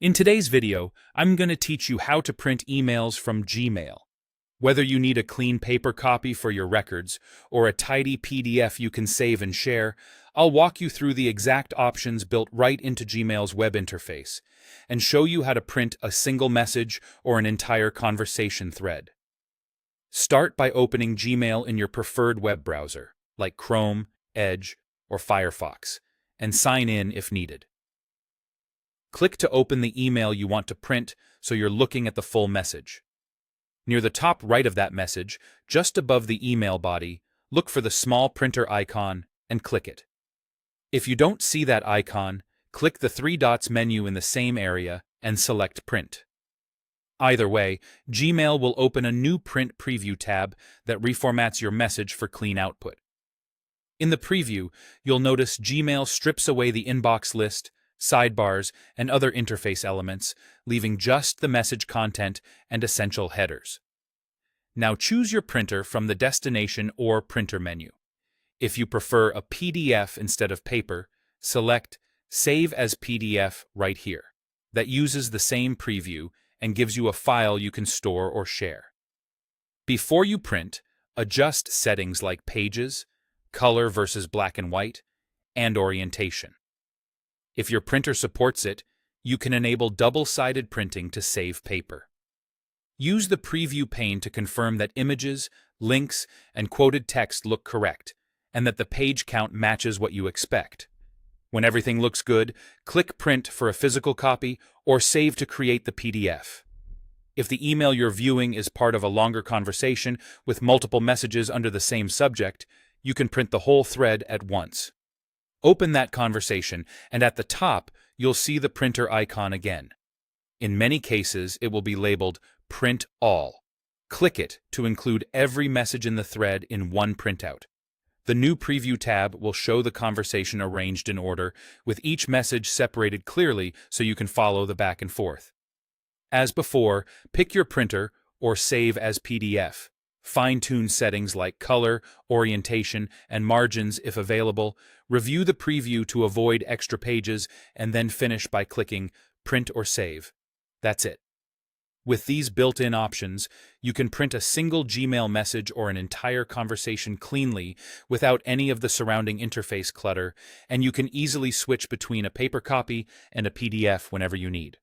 In today's video, I'm going to teach you how to print emails from Gmail. Whether you need a clean paper copy for your records or a tidy PDF you can save and share, I'll walk you through the exact options built right into Gmail's web interface and show you how to print a single message or an entire conversation thread. Start by opening Gmail in your preferred web browser, like Chrome, Edge, or Firefox, and sign in if needed. Click to open the email you want to print so you're looking at the full message. Near the top right of that message, just above the email body, look for the small printer icon and click it. If you don't see that icon, click the three dots menu in the same area and select Print. Either way, Gmail will open a new Print Preview tab that reformats your message for clean output. In the preview, you'll notice Gmail strips away the inbox list, sidebars, and other interface elements, leaving just the message content and essential headers. Now choose your printer from the destination or printer menu. If you prefer a PDF instead of paper, select Save as PDF right here. That uses the same preview and gives you a file you can store or share. Before you print, adjust settings like pages, color versus black and white, and orientation. If your printer supports it, you can enable double-sided printing to save paper. Use the preview pane to confirm that images, links, and quoted text look correct, and that the page count matches what you expect. When everything looks good, click Print for a physical copy or Save to create the PDF. If the email you're viewing is part of a longer conversation with multiple messages under the same subject, you can print the whole thread at once. Open that conversation, and at the top, you'll see the printer icon again. In many cases, it will be labeled Print All. Click it to include every message in the thread in one printout. The new Preview tab will show the conversation arranged in order, with each message separated clearly so you can follow the back and forth. As before, pick your printer or save as PDF. Fine-tune settings like color, orientation, and margins if available. Review the preview to avoid extra pages, and then finish by clicking Print or Save. That's it. With these built-in options, you can print a single Gmail message or an entire conversation cleanly without any of the surrounding interface clutter, and you can easily switch between a paper copy and a PDF whenever you need.